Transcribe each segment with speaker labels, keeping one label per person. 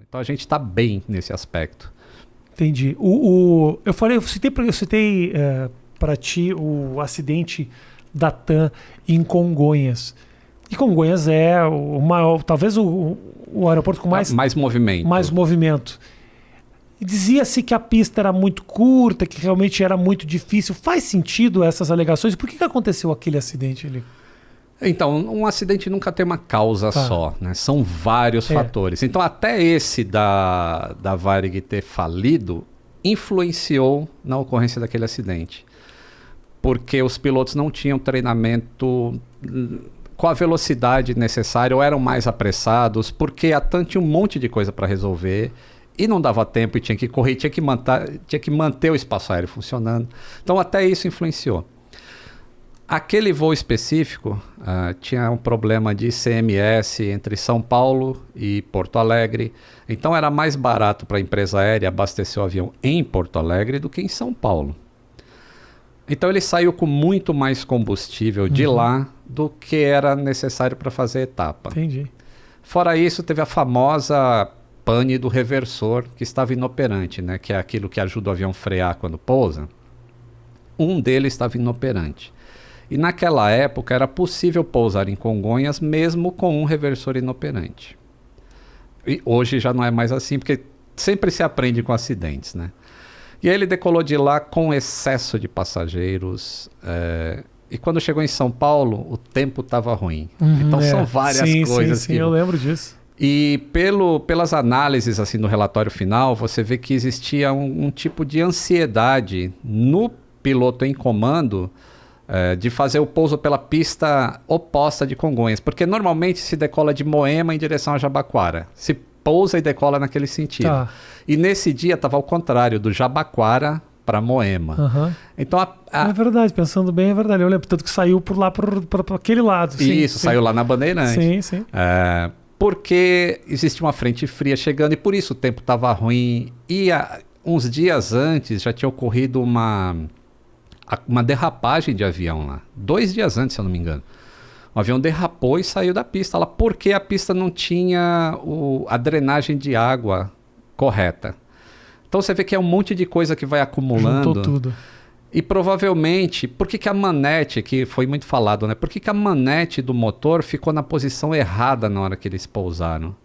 Speaker 1: Então a gente está bem nesse aspecto.
Speaker 2: Entendi. Eu citei para ti o acidente da TAM em Congonhas. E Congonhas é o maior, talvez o aeroporto com mais
Speaker 1: movimento.
Speaker 2: Mais movimento. E dizia-se que a pista era muito curta, que realmente era muito difícil. Faz sentido essas alegações? Por que aconteceu aquele acidente ali?
Speaker 1: Então, um acidente nunca tem uma causa só, né? São vários fatores. Então, até esse da Varig ter falido influenciou na ocorrência daquele acidente. Porque os pilotos não tinham treinamento com a velocidade necessária, ou eram mais apressados, porque a TAM tinha um monte de coisa para resolver e não dava tempo e tinha que correr, tinha que manter o espaço aéreo funcionando. Então, até isso influenciou. Aquele voo específico tinha um problema de ICMS entre São Paulo e Porto Alegre. Então era mais barato para a empresa aérea abastecer o avião em Porto Alegre do que em São Paulo. Então ele saiu com muito mais combustível de lá do que era necessário para fazer a etapa.
Speaker 2: Entendi.
Speaker 1: Fora isso, teve a famosa pane do reversor que estava inoperante, né? Que é aquilo que ajuda o avião a frear quando pousa. Um deles estava inoperante. E naquela época era possível pousar em Congonhas mesmo com um reversor inoperante. E hoje já não é mais assim, porque sempre se aprende com acidentes, né? E aí ele decolou de lá com excesso de passageiros. E quando chegou em São Paulo, o tempo estava ruim. Então são várias coisas.
Speaker 2: Sim, eu lembro disso.
Speaker 1: E pelas análises assim, no relatório final, você vê que existia um tipo de ansiedade no piloto em comando de fazer o pouso pela pista oposta de Congonhas, porque normalmente se decola de Moema em direção a Jabaquara, se pousa e decola naquele sentido. Tá. E nesse dia estava ao contrário, do Jabaquara para Moema. Então
Speaker 2: é verdade, pensando bem, é verdade. Eu lembro tanto que saiu por lá, por aquele lado.
Speaker 1: Isso, saiu lá na Bandeirante.
Speaker 2: Sim.
Speaker 1: Porque existe uma frente fria chegando e por isso o tempo estava ruim. E uns dias antes já tinha ocorrido uma derrapagem de avião lá. 2 dias antes, se eu não me engano. O avião derrapou e saiu da pista lá porque a pista não tinha a drenagem de água correta. Então você vê que é um monte de coisa que vai acumulando.
Speaker 2: Juntou tudo.
Speaker 1: E provavelmente, por que a manete, que foi muito falado, né? Por que a manete do motor ficou na posição errada na hora que eles pousaram?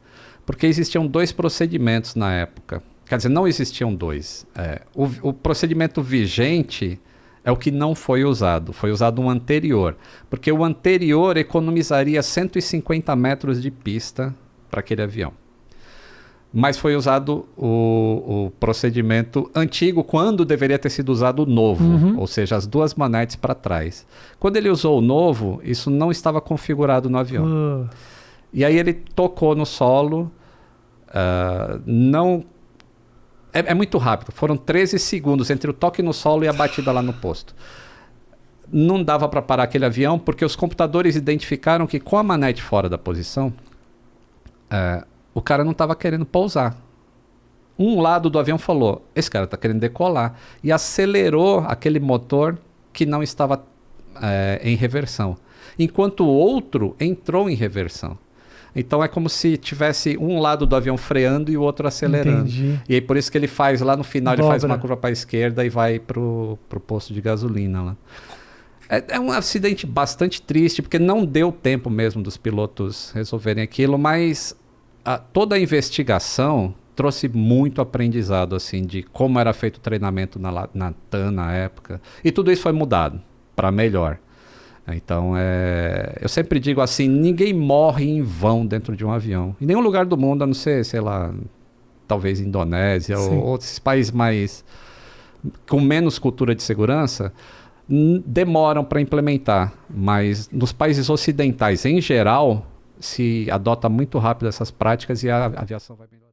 Speaker 1: Porque existiam 2 procedimentos na época. Quer dizer, não existiam 2. O procedimento vigente é o que não foi usado. Foi usado um anterior. Porque o anterior economizaria 150 metros de pista para aquele avião. Mas foi usado o procedimento antigo quando deveria ter sido usado o novo. Ou seja, as 2 manetes para trás. Quando ele usou o novo, isso não estava configurado no avião. E aí ele tocou no solo. É muito rápido. Foram 13 segundos entre o toque no solo e a batida lá no posto. Não dava para parar aquele avião porque os computadores identificaram que com a manete fora da posição, o cara não estava querendo pousar. Um lado do avião falou, esse cara está querendo decolar. E acelerou aquele motor que não estava em reversão. Enquanto o outro entrou em reversão. Então é como se tivesse um lado do avião freando e o outro acelerando.
Speaker 2: Entendi.
Speaker 1: E aí por isso que ele faz lá no final, ele faz uma curva para a esquerda e vai pro posto de gasolina lá. É um acidente bastante triste, porque não deu tempo mesmo dos pilotos resolverem aquilo, mas toda a investigação trouxe muito aprendizado assim, de como era feito o treinamento na TAM na época. E tudo isso foi mudado para melhor. Então, eu sempre digo assim, ninguém morre em vão dentro de um avião. Em nenhum lugar do mundo, a não ser, sei lá, talvez Indonésia ou outros países com menos cultura de segurança, demoram para implementar. Mas nos países ocidentais, em geral, se adota muito rápido essas práticas e a aviação vai melhorar.